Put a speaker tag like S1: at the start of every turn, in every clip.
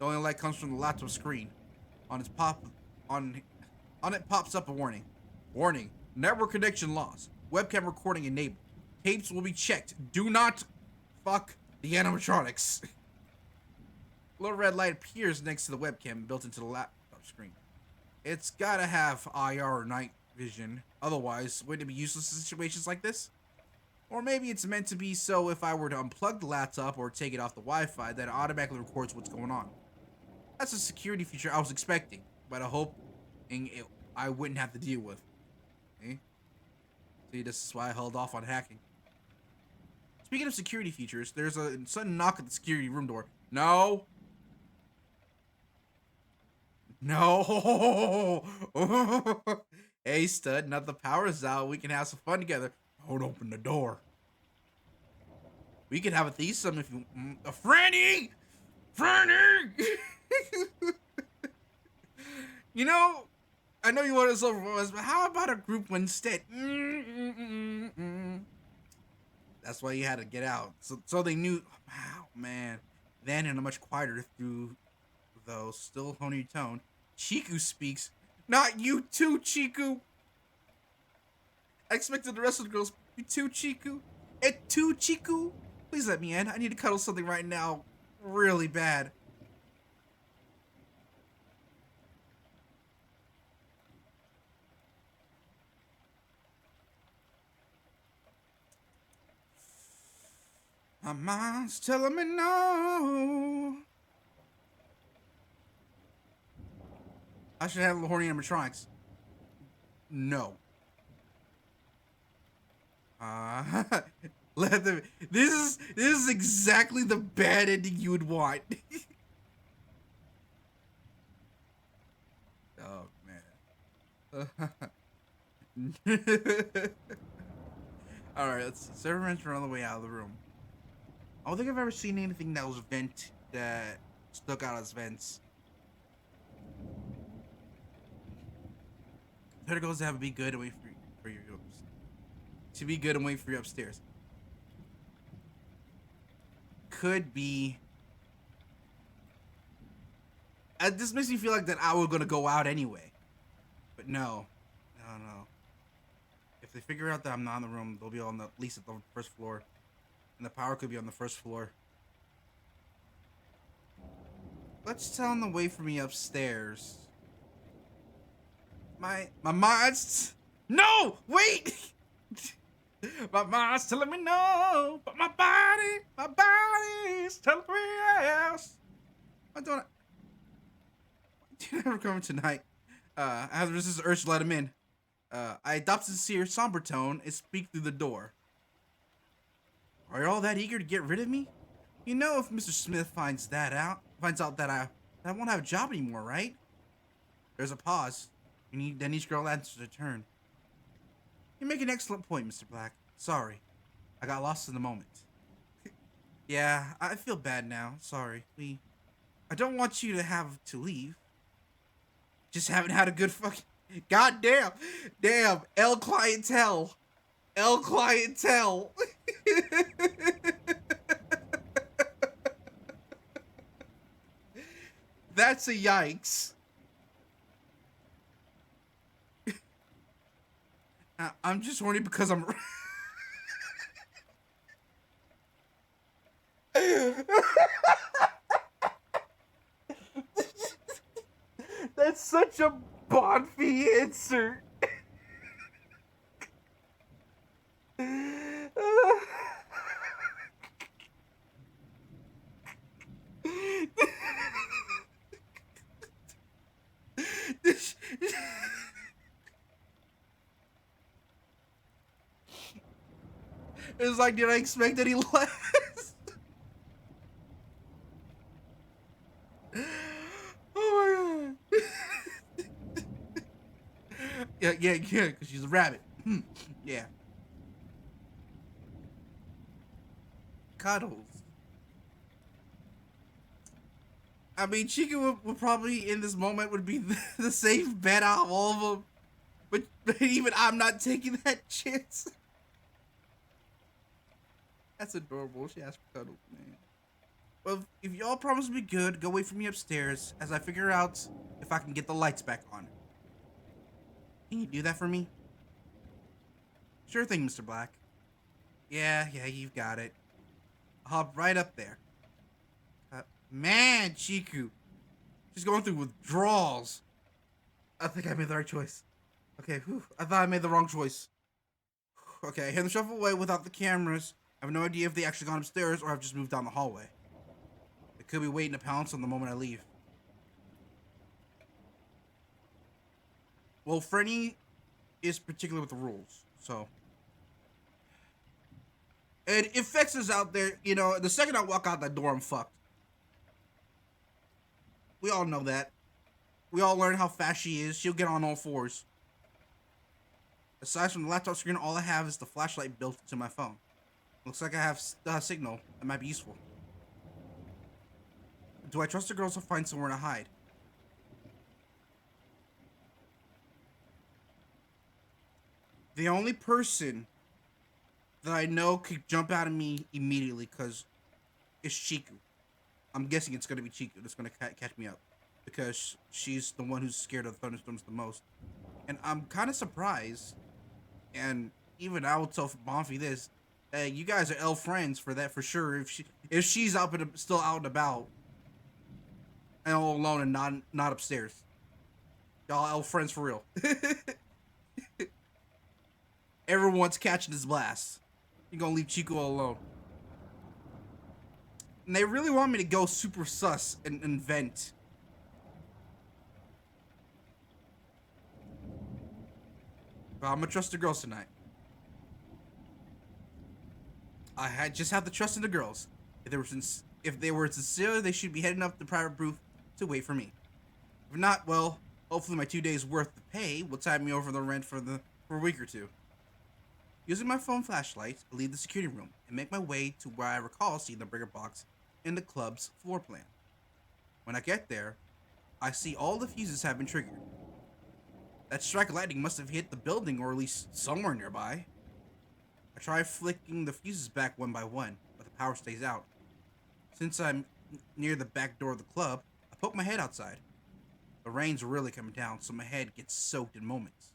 S1: The only light comes from the laptop screen. On its on it pops up a warning. Warning: network connection lost. Webcam recording enabled. Tapes will be checked. Do not fuck the animatronics. A little red light appears next to the webcam built into the laptop screen. It's gotta have IR or night vision. Otherwise, wouldn't it be useless in situations like this? Or maybe it's meant to be so if I were to unplug the laptop or take it off the Wi-Fi, that it automatically records what's going on. That's a security feature I was expecting, but I hope I wouldn't have to deal with. Okay? See, this is why I held off on hacking. Speaking of security features, there's a sudden knock at the security room door. No! No! Hey, stud, now the power's out. We can have some fun together. Don't open the door. We could have a threesome if you... A Frenni! Frenni! You know, I know you want us over us, but how about a group one instead? That's why you had to get out. So they knew... Wow, man. Then in a much quieter though still honing your tone, Chiku speaks. Not you too, Chiku! I expected the rest of the girls to be too, Chiku. Et tu, Chiku? Please let me in. I need to cuddle something right now. Really bad. My mind's telling me no. I should have the horny animatronics. No. Let them. This is exactly the bad ending you would want. Oh man. All right, let's see. Servants are on the way out of the room. I don't think I've ever seen anything that was that stuck out as vents. Better goes to have be good and wait for your to be good and wait for you upstairs. Could be. This makes me feel like that I was gonna go out anyway, but no. If they figure out that I'm not in the room, they'll be on at least at the first floor, and the power could be on the first floor. Let's tell them to wait for me upstairs. My mind's... No! Wait! My mind's telling me no, but my body's telling me yes. Why don't you never come tonight? I have this urge to let him in. I adopt a sincere, somber tone and speak through the door. Are you all that eager to get rid of me? You know, if Mr. Smith finds out that I won't have a job anymore, right? There's a pause. Then each girl answers her turn. You make an excellent point, Mr. Black. Sorry. I got lost in the moment. Yeah, I feel bad now. Sorry. I don't want you to have to leave. Just haven't had a good fucking... God damn. Damn. L clientele. L clientele. That's a yikes. I'm just horny because I'm... That's such a Bonfy answer. It's like, did I expect any less? Oh my god. Yeah, because she's a rabbit. Yeah. Cuddles. I mean, Chica would probably, in this moment, would be the safe bet out of all of them. But even I'm not taking that chance. That's adorable. She asked for cuddles, man. Well, if y'all promise to be good, go wait for me upstairs as I figure out if I can get the lights back on. Can you do that for me? Sure thing, Mr. Black. Yeah, you've got it. I'll hop right up there. Man, Chiku. She's going through withdrawals. I think I made the right choice. Okay, whew, I thought I made the wrong choice. Okay, I hear them shuffle away without the cameras. I have no idea if they actually gone upstairs or have just moved down the hallway. They could be waiting to pounce on the moment I leave. Well, Frenni is particular with the rules, so. And if Fex is out there, you know, the second I walk out that door, I'm fucked. We all know that. We all learn how fast she is. She'll get on all fours. Aside from the laptop screen, all I have is the flashlight built into my phone. Looks like I have signal that might be useful. Do I trust the girls to find somewhere to hide? The only person that I know could jump out at me immediately because it's Chiku. I'm guessing it's going to be Chiku that's going to catch me up because she's the one who's scared of thunderstorms the most. And I'm kind of surprised, and even I will tell Bonfi this, hey, you guys are elf friends for that for sure. If she's still out and about and all alone and not upstairs. Y'all elf friends for real. Everyone's catching his blast. You're gonna leave Chico alone. And they really want me to go super sus and vent. But I'm gonna trust the girls tonight. Just have to trust in the girls. If they were sincere, they should be heading up the private booth to wait for me. If not, well, hopefully my 2 days worth of pay will tide me over the rent for a week or two. Using my phone flashlight, I leave the security room and make my way to where I recall seeing the breaker box in the club's floor plan. When I get there, I see all the fuses have been triggered. That strike of lightning must have hit the building or at least somewhere nearby. I try flicking the fuses back one by one, but the power stays out. Since I'm near the back door of the club, I poke my head outside. The rain's really coming down, so my head gets soaked in moments.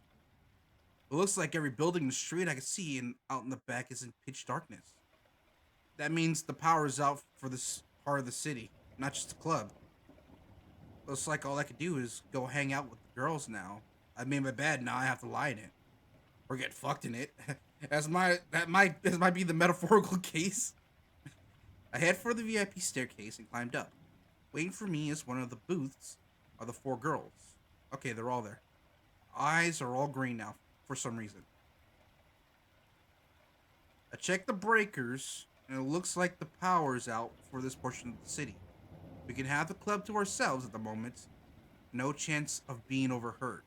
S1: It looks like every building in the street I can see and out in the back is in pitch darkness. That means the power is out for this part of the city, not just the club. Looks like all I could do is go hang out with the girls now. I made my bed, now I have to lie in it. Or get fucked in it. That might be the metaphorical case. I head for the VIP staircase and climbed up. Waiting for me is one of the booths are the 4 girls. Okay, they're all there. Eyes are all green now, for some reason. I check the breakers, and it looks like the power's out for this portion of the city. We can have the club to ourselves at the moment. No chance of being overheard.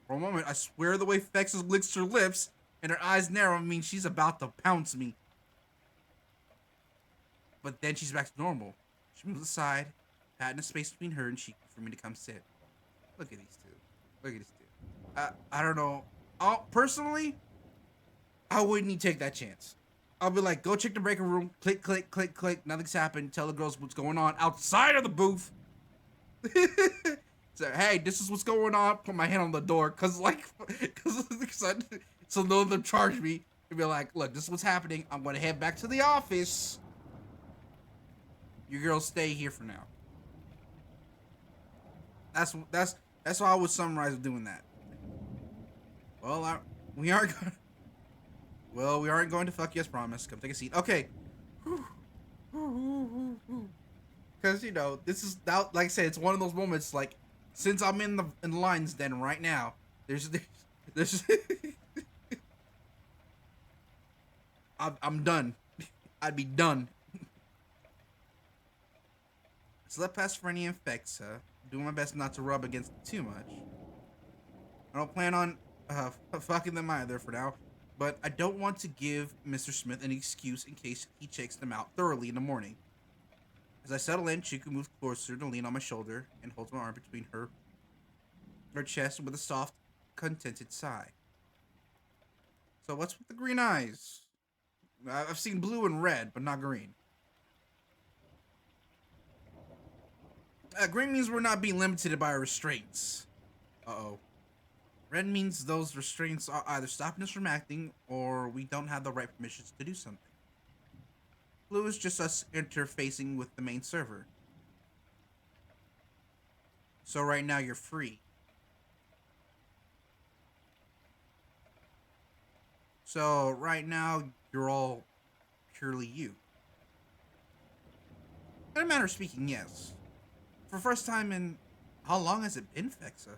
S1: For a moment, I swear the way Fexus licks her lips and her eyes narrow means she's about to pounce me. But then she's back to normal. She moves aside, patting the space between her and Chico for me to come sit. Look at these two. Look at these two. I don't know. Personally, I wouldn't take that chance. I'll be like, go check the breaker room. Click, click, click, click. Nothing's happened. Tell the girls what's going on outside of the booth. So, hey, this is what's going on. Put my hand on the door, so none of them charge me. And be like, look, this is what's happening. I'm gonna head back to the office. You girls stay here for now. That's how I would summarize doing that. Well, we aren't going to fuck you as promised. Come take a seat. Okay. Because, you know, this is, like I said, it's one of those moments, like, since I'm in the lines then right now, there's I'm done. I'd be done. Slept past Frenni and Fexa, doing my best not to rub against them too much. I don't plan on fucking them either for now, but I don't want to give Mr. Smith an excuse in case he checks them out thoroughly in the morning. As I settle in, Chiku moves closer to lean on my shoulder and holds my arm between her chest with a soft, contented sigh. So what's with the green eyes? I've seen blue and red, but not green. Green means we're not being limited by our restraints. Uh-oh. Red means those restraints are either stopping us from acting or we don't have the right permissions to do something. Blue is just us interfacing with the main server. So right now you're free. So right now you're all purely you. In a manner of speaking, yes. For first time in... How long has it been, Fexa?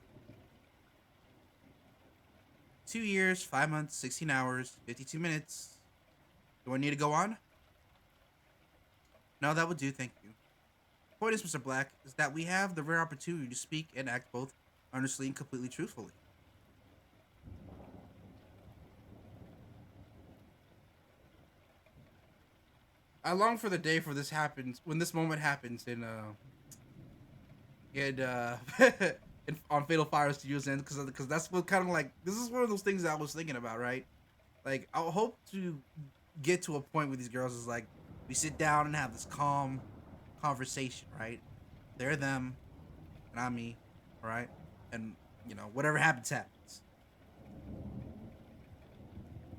S1: 2 years, 5 months, 16 hours, 52 minutes. Do I need to go on? No, that would do, thank you. The point is, Mr. Black, is that we have the rare opportunity to speak and act both honestly and completely truthfully. I long for the day for this happens, when this moment happens in on Fatal Fire Studios end, because that's what kind of like, this is one of those things that I was thinking about, right? Like, I hope to get to a point with these girls is like, we sit down and have this calm conversation, right? They're them, and I'm me, right? And, you know, whatever happens, happens.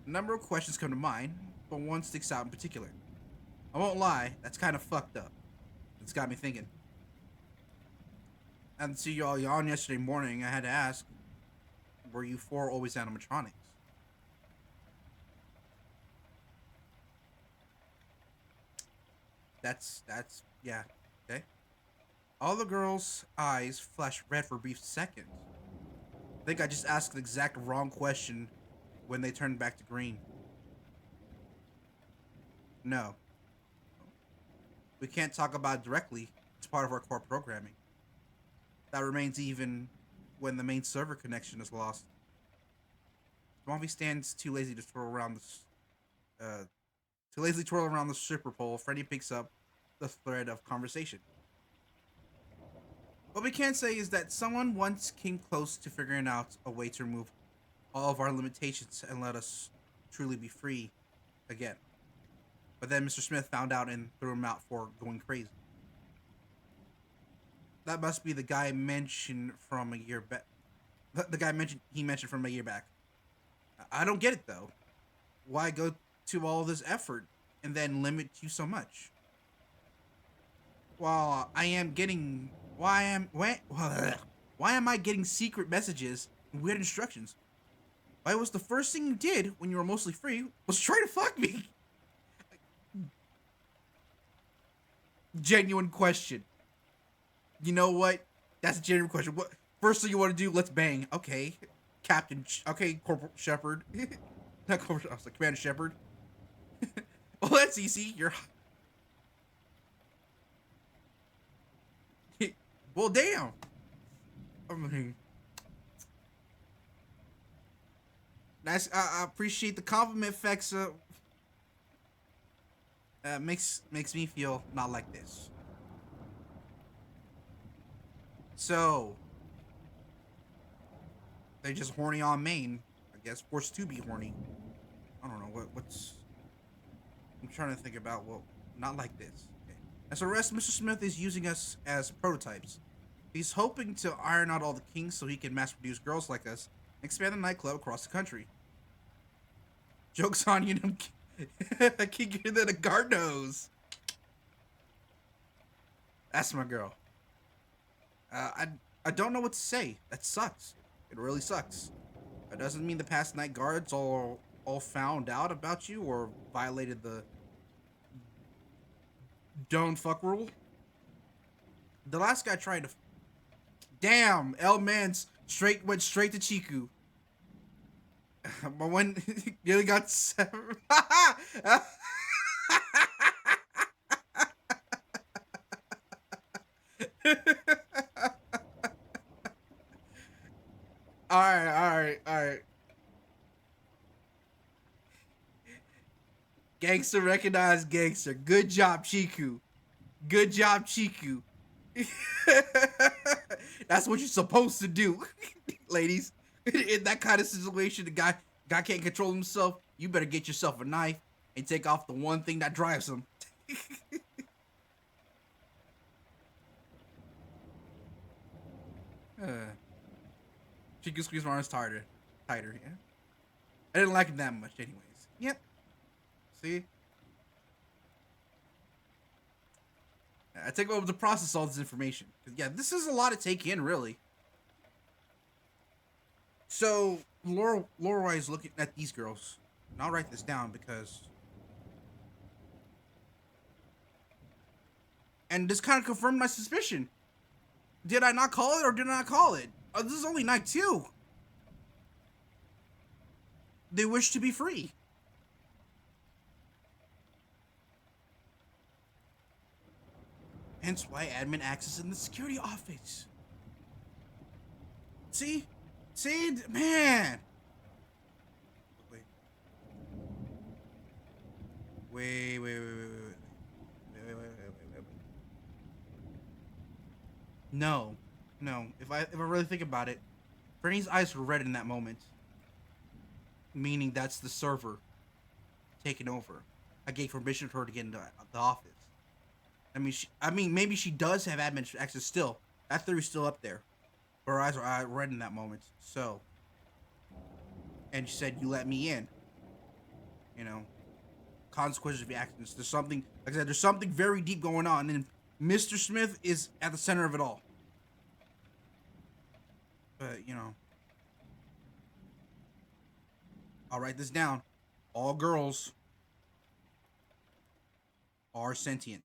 S1: A number of questions come to mind, but one sticks out in particular. I won't lie, that's kind of fucked up. It's got me thinking. And see y'all yawn yesterday morning, I had to ask, were you for always animatronics? That's, yeah, okay. All the girls' eyes flashed red for a brief second. I think I just asked the exact wrong question when they turned back to green. No. We can't talk about it directly. It's part of our core programming. That remains even when the main server connection is lost. Swampy stands too lazy to twirl around the stripper pole. Freddy picks up the thread of conversation. What we can say is that someone once came close to figuring out a way to remove all of our limitations and let us truly be free again. But then Mr. Smith found out and threw him out for going crazy. That must be the guy mentioned from a year back. The guy he mentioned from a year back. I don't get it though. Why go to all this effort and then limit you so much? While I am getting, why am I getting secret messages and weird instructions? Why was the first thing you did when you were mostly free was try to fuck me? Genuine question. You know what? That's a genuine question. What first thing you want to do? Let's bang. Okay, Captain. Okay, Corporal Shepard. Not Corporal. I was like Commander Shepard. Well, that's easy. You're. Well, damn. I mean, nice. I appreciate the compliment, Fexa. Makes me feel not like this. So they're just horny on main. I guess forced to be horny. I don't know what's. I'm trying to think about. Well, not like this. Okay. As a rest, Mr. Smith is using us as prototypes. He's hoping to iron out all the kinks so he can mass produce girls like us and expand the nightclub across the country. Joke's on you, kinkier than a guard nose. That's my girl. I don't know what to say. That sucks. It really sucks. That doesn't mean the past night guards all found out about you or violated the don't fuck rule. The last guy tried to. Damn, L Man's went straight to Chiku. But when nearly got 7. Alright. Gangster recognized gangster. Good job, Chiku. Good job, Chiku. That's what you're supposed to do, ladies. In that kind of situation, the guy can't control himself. You better get yourself a knife and take off the one thing that drives him. She could squeeze my arms tighter. Tighter, yeah. I didn't like him that much, anyways. Yep. See? I take a moment to process all this information. Yeah, this is a lot to take in, really. So, Lorelai is looking at these girls. And I'll write this down because... And this kind of confirmed my suspicion. Did I not call it or did I not call it? This is only night 2. They wish to be free. Hence why admin access in the security office. See? See? Man! Wait. No. If I really think about it, Frenni's eyes were red in that moment. Meaning that's the server taking over. I gave permission for her to get into the office. I mean, maybe she does have admin access still. That theory's still up there. But her eyes were red in that moment. So, and she said, "You let me in." You know, consequences of your actions. There's something, like I said, there's something very deep going on, and Mr. Smith is at the center of it all. But, you know, I'll write this down. All girls are sentient.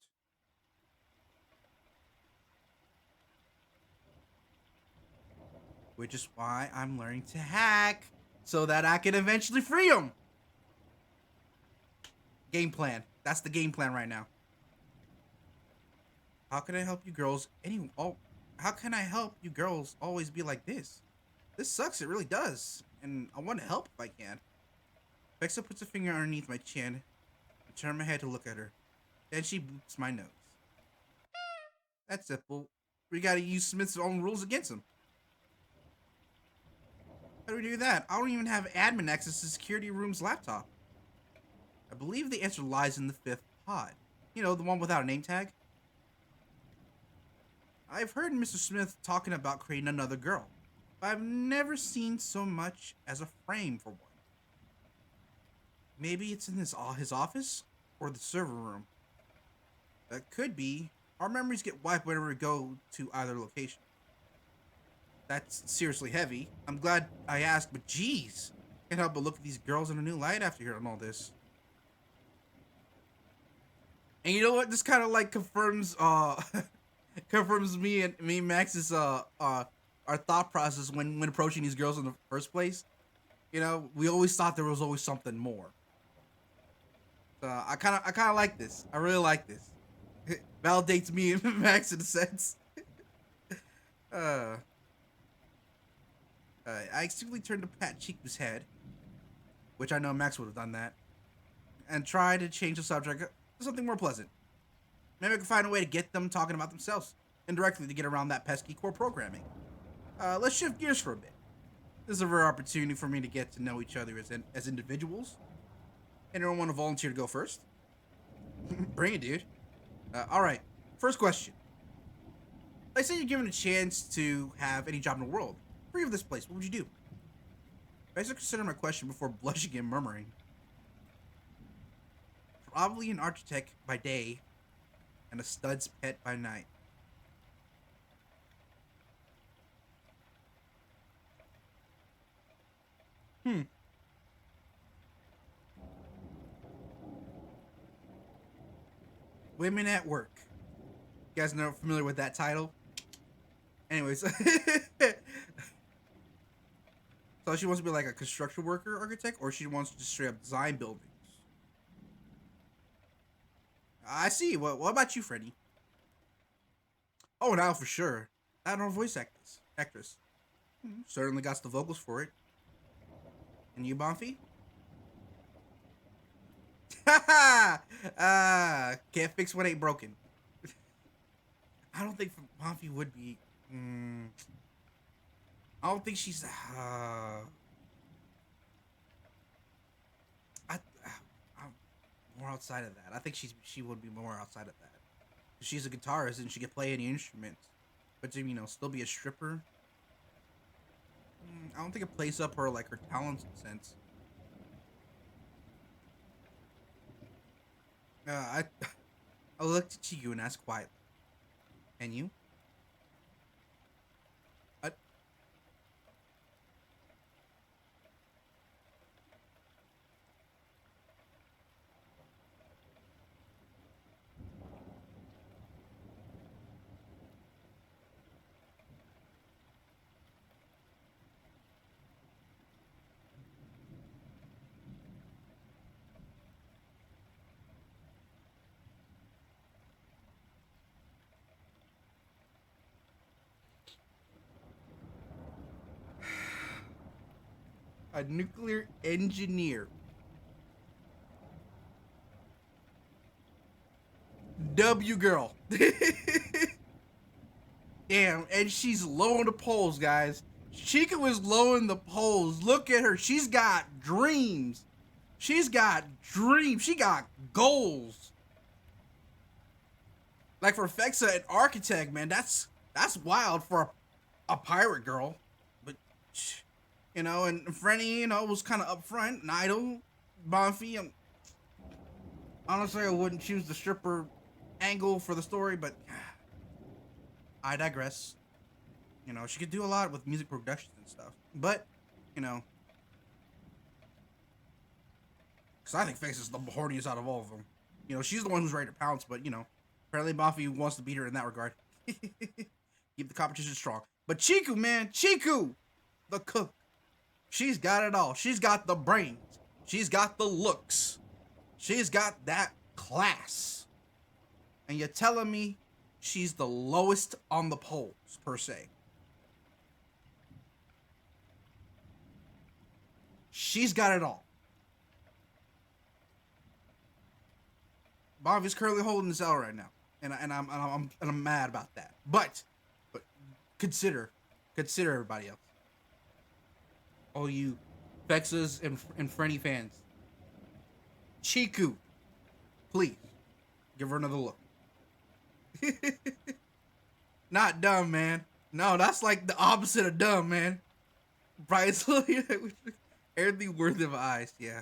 S1: Which is why I'm learning to hack, so that I can eventually free them. Game plan. That's the game plan right now. How can I help you girls? How can I help you girls always be like this? This sucks, it really does. And I want to help if I can. Vexa puts a finger underneath my chin. I turn my head to look at her. Then she boops my nose. That's simple. We gotta use Smith's own rules against him. How do we do that? I don't even have admin access to security room's laptop. I believe the answer lies in the 5th pod. You know, the one without a name tag. I've heard Mr. Smith talking about creating another girl, but I've never seen so much as a frame for one. Maybe it's in his office or the server room. That could be. Our memories get wiped whenever we go to either location. That's seriously heavy. I'm glad I asked, but geez, can't help but look at these girls in a new light after hearing all this. And you know what? This kind of like confirms confirms me and Max's our thought process when approaching these girls in the first place. You know, we always thought there was always something more. So I kind of like this. I really like this. It validates me and Max in a sense. I simply turned to pat Chiku's head, which I know Max would have done that, and try to change the subject to something more pleasant. Maybe I can find a way to get them talking about themselves indirectly to get around that pesky core programming. Let's shift gears for a bit. This is a rare opportunity for me to get to know each other as individuals. Anyone want to volunteer to go first? Bring it, dude. Alright, first question. Let's say you're given a chance to have any job in the world. Free of this place, what would you do? I should consider my question before blushing and murmuring. Probably an architect by day and a stud's pet by night. Women at Work. You guys know familiar with that title? Anyways. So she wants to be like a construction worker architect, or she wants to just straight up design buildings? I see. What about you, Freddy? Oh, now for sure. I don't know, voice actress. Certainly got the vocals for it. And you, Bonfi? Can't fix what ain't broken. I don't think Bonfi would be. I don't think she's. I'm more outside of that. I think she would be more outside of that. She's a guitarist and she can play any instrument, but to still be a stripper. I don't think it plays up her like her talents in a sense. I looked at you and asked quietly, "And you?" I, a nuclear engineer. W girl. Damn, and she's low on the polls, guys. Chica was low in the polls. Look at her. She's got dreams. She's got dreams. She got goals. Like for Fexa, an architect, man, that's wild for a pirate girl. But you know, and Frenni, you know, was kind of upfront and idle. Bonfi, honestly, I wouldn't choose the stripper angle for the story, but I digress. You know, she could do a lot with music productions and stuff. But, you know, because I think Face is the horniest out of all of them. You know, she's the one who's ready to pounce, but, you know, apparently Bonfi wants to beat her in that regard. Keep the competition strong. But Chiku, man, Chiku, the cook. She's got it all. She's got the brains. She's got the looks. She's got that class. And you're telling me she's the lowest on the polls, per se. She's got it all. Bonfi's currently holding this L right now, and I'm mad about that. But consider everybody else. All you Fexas and Frenni fans. Chiku, please give her another look. Not dumb, man. No, that's like the opposite of dumb, man. Probably everything worthy of eyes. Yeah,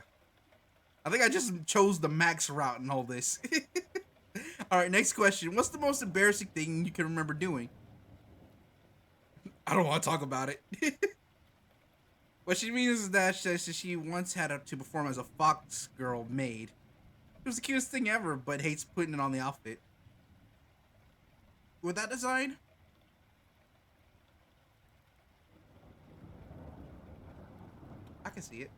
S1: I think I just chose the max route in all this. All right, next question. What's the most embarrassing thing you can remember doing? I don't want to talk about it. What she means is that she once had to perform as a fox girl maid. It was the cutest thing ever, but hates putting it on the outfit. With that design? I can see it.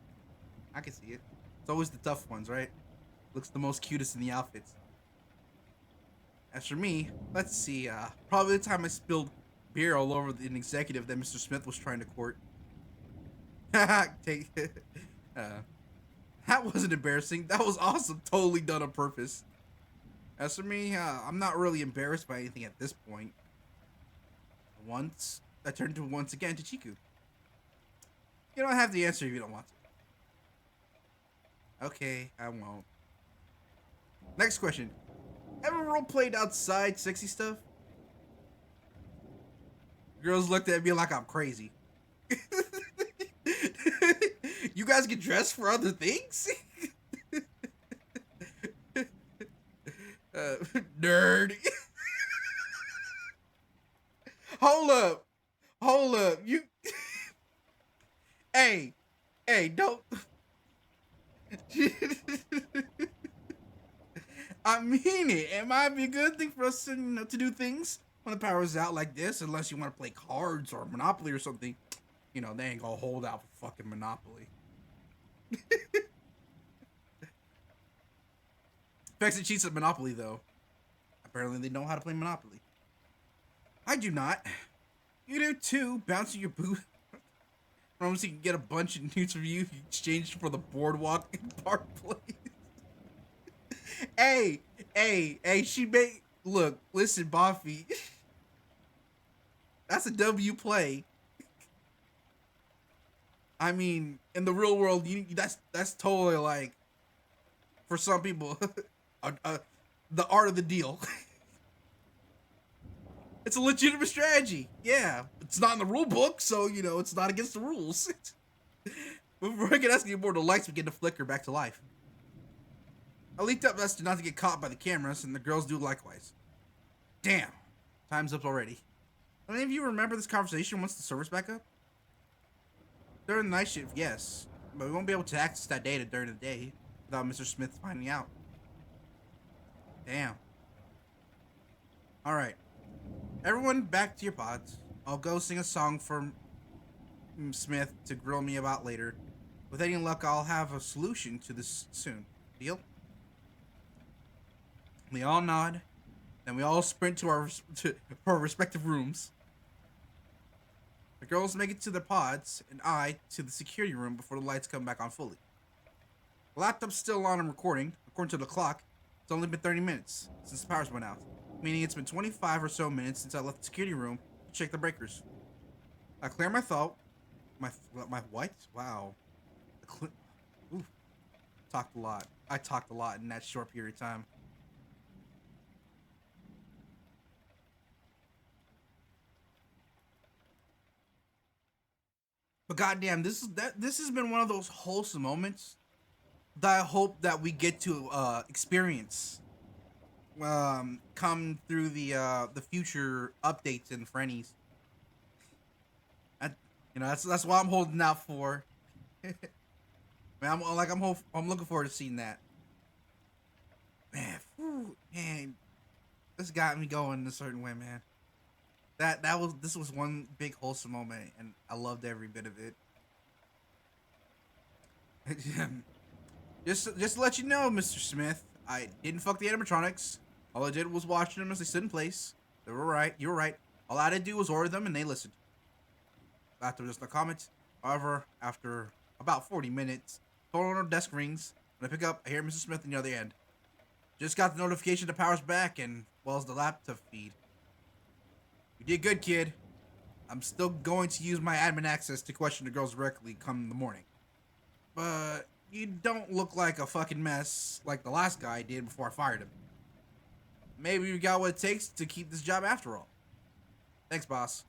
S1: I can see it. It's always the tough ones, right? Looks the most cutest in the outfits. As for me, let's see, probably the time I spilled beer all over an executive that Mr. Smith was trying to court. Take that wasn't embarrassing. That was awesome. Totally done on purpose. As for me, I'm not really embarrassed by anything at this point. Once, I turned to once again to Chiku. You don't have the answer if you don't want to. Okay, I won't. Next question. Ever role-played outside sexy stuff? Girls looked at me like I'm crazy. You guys get dressed for other things? Nerd. Hold up. You. Hey, don't. I mean it. It might be a good thing for us to, to do things when the power's out like this, unless you want to play cards or Monopoly or something. You know, they ain't gonna hold out for fucking Monopoly. Fexa cheats at Monopoly, though. Apparently they know how to play Monopoly. I do not. You do too, bouncing your boot. Promise you can get a bunch of nudes from you exchanged for the boardwalk in Park Place. Hey, she made... Look, listen, Bonfi. That's a W play. I mean, in the real world, that's totally like, for some people, the art of the deal. It's a legitimate strategy. Yeah, It's not in the rule book, so, you know, it's not against the rules. Before I can ask you more, the lights begin to flicker back to life. I leaped up as to not to get caught by the cameras, and the girls do likewise. Damn. Time's up already. Any of you remember this conversation once the server's back up? During the night shift, yes. But we won't be able to access that data during the day without Mr. Smith finding out. Damn. Alright. Everyone back to your pods. I'll go sing a song for Smith to grill me about later. With any luck, I'll have a solution to this soon. Deal? We all nod, then we all sprint to our respective rooms. The girls make it to their pods, and I to the security room before the lights come back on fully. The laptop's still on and recording. According to the clock, it's only been 30 minutes since the powers went out, meaning it's been 25 or so minutes since I left the security room to check the breakers. I clear my thought. My what? Wow. Ooh. Talked a lot. I talked a lot in that short period of time. But goddamn, this has been one of those wholesome moments that I hope that we get to experience. Come through the future updates in Frennies. You know, that's what I'm holding out for. Man, I'm looking forward to seeing that. Man, man, this got me going in a certain way, man. This was one big wholesome moment, and I loved every bit of it. just to let you know, Mr. Smith, I didn't fuck the animatronics. All I did was watch them as they stood in place. They were right. You were right. All I had to do was order them, and they listened. After just a comment. However, after about 40 minutes, phone on our desk rings. When I pick up, I hear Mr. Smith on the other end. Just got the notification the power's back, and well as the laptop feed. You did good, kid. I'm still going to use my admin access to question the girls directly come the morning. But you don't look like a fucking mess like the last guy did before I fired him. Maybe you got what it takes to keep this job after all. Thanks, boss.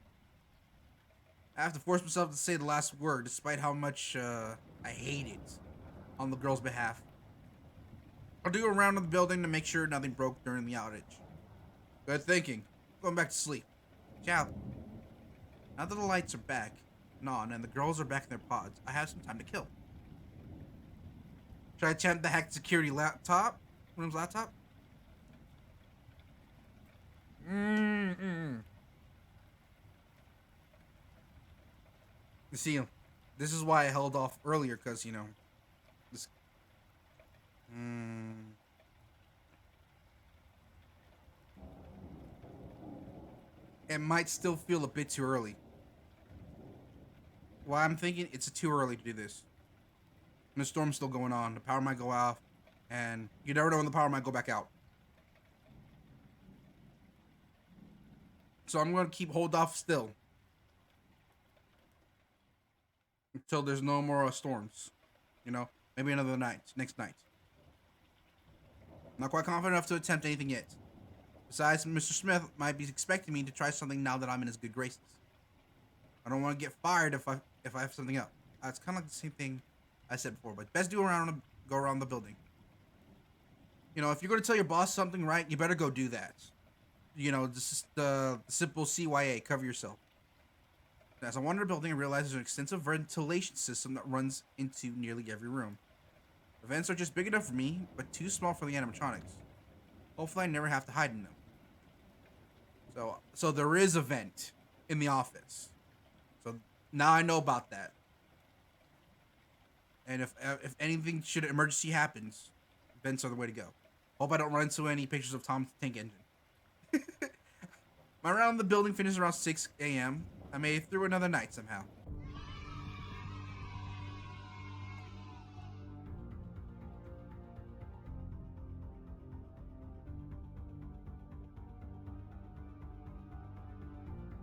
S1: I have to force myself to say the last word despite how much I hate it on the girls' behalf. I'll do a round of the building to make sure nothing broke during the outage. Good thinking. Going back to sleep. Ciao. Now that the lights are back and on and the girls are back in their pods, I have some time to kill. Should I attempt the hacked security laptop? Room's laptop? You see, this is why I held off earlier, because, you know, this... It might still feel a bit too early. Well, I'm thinking it's too early to do this. And the storm's still going on. The power might go off, and you never know when the power might go back out. So I'm going to hold off still. Until there's no more storms. You know? Maybe another night. Next night. I'm not quite confident enough to attempt anything yet. Besides, Mr. Smith might be expecting me to try something now that I'm in his good graces. I don't want to get fired if I have something up. It's kind of like the same thing I said before, but best go around the building. You know, if you're going to tell your boss something, right, you better go do that. You know, this is the simple CYA, cover yourself. As I wander the building, I realize there's an extensive ventilation system that runs into nearly every room. The vents are just big enough for me, but too small for the animatronics. Hopefully I never have to hide in them. So there is a vent in the office. So now I know about that. And if anything should emergency happens, vents are the way to go. Hope I don't run into any pictures of Tom's tank engine. My round in the building finishes around 6 a.m. I made it through another night somehow.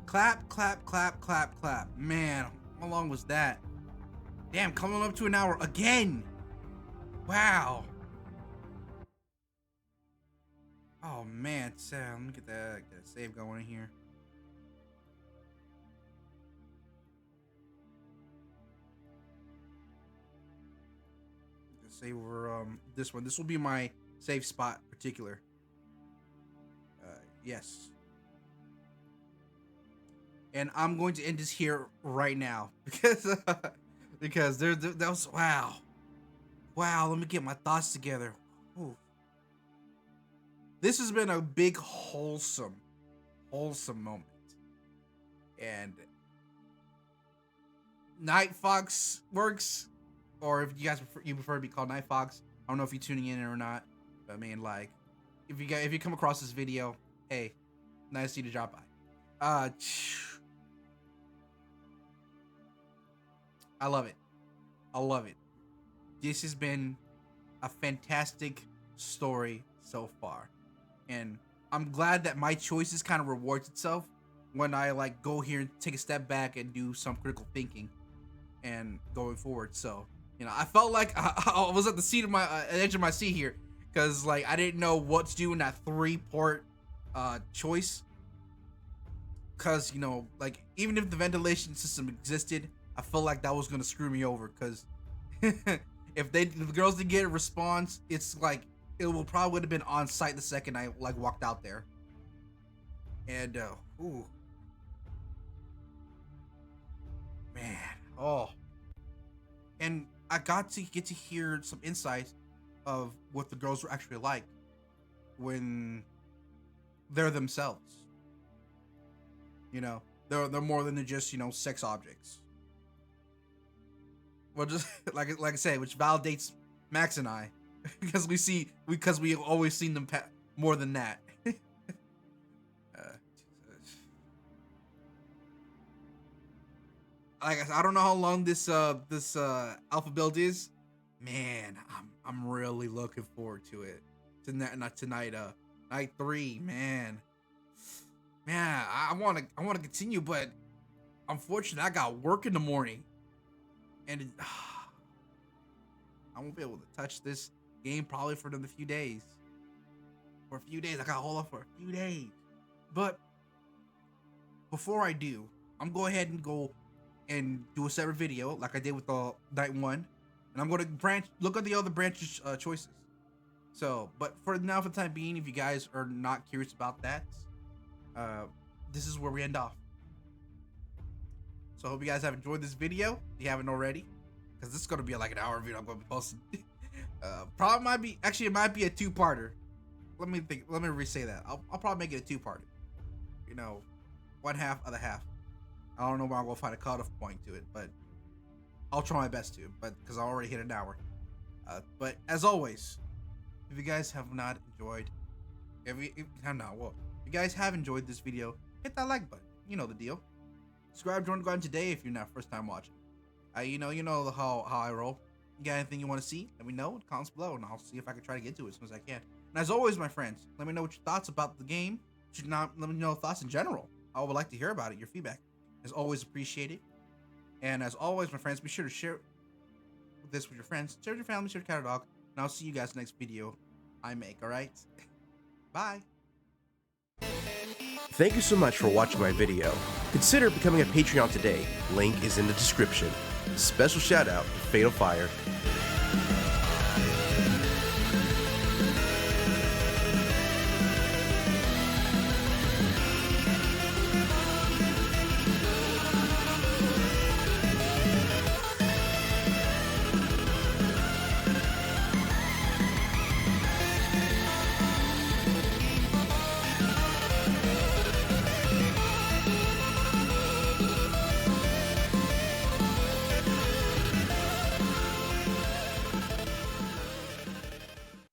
S1: Clap, clap, clap, clap, clap. Man, how long was that? Damn, coming up to an hour again. Wow. Oh man, Sam, let me get that save going in here. save over this one. This will be my save spot particular. Yes. And I'm going to end this here right now because that was wow. Let me get my thoughts together. Ooh. This has been a big wholesome moment. And Night Fox works, or if you guys prefer to be called Night Fox. I don't know if you're tuning in or not, but I mean, like, if you come across this video, hey, nice of you to drop by. I love it. This has been a fantastic story so far, and I'm glad that my choices kind of rewards itself when I like go here and take a step back and do some critical thinking and going forward. So, you know, I felt like I was at the seat of my edge of my seat here, because like I didn't know what to do in that 3-port choice, because, you know, like, even if the ventilation system existed, I felt like that was gonna screw me over, because if the girls didn't get a response, it's like it will probably would have been on site the second I like walked out there. And ooh, man, oh, and I got to get to hear some insights of what the girls were actually like when they're themselves. You know, they're more than just, you know, sex objects. Well, just like I said, which validates Max and I, because we've always seen them more than that. I don't know how long this alpha build is. Man, I'm really looking forward to it. Tonight, night 3, man. I want to continue, but unfortunately, I got work in the morning, and I won't be able to touch this game probably for another few days. For a few days, I got to hold off for a few days. But before I do, I'm going ahead and go and do a separate video like I did with the night 1, and I'm going to look at the other branches choices. So, but for now, for the time being, if you guys are not curious about that, this is where we end off. So I hope you guys have enjoyed this video, if you haven't already, because this is going to be like an hour video I'm going to be posting. Probably might be, actually it might be a 2-parter. Let me re-say that. I'll probably make it a 2-parter. You know, one half, other half. I don't know where I'm going to find a cutoff point to it, but I'll try my best to, because I already hit an hour. But as always, if you guys have not enjoyed, if you guys have enjoyed this video, hit that like button. You know the deal. Subscribe, join the garden today if you're not first time watching. You know how I roll. You got anything you want to see? Let me know in the comments below, and I'll see if I can try to get to it as soon as I can. And as always, my friends, let me know what your thoughts about the game. Let me know thoughts in general. I would like to hear about it. Your feedback is always appreciated. And as always, my friends, be sure to share this with your friends, share with your family, share with your cat or dog, and I'll see you guys next video I make. All right, bye.
S2: Thank you so much for watching my video. Consider becoming a Patreon today. Link is in the description. Special shout out to Fatal Fire.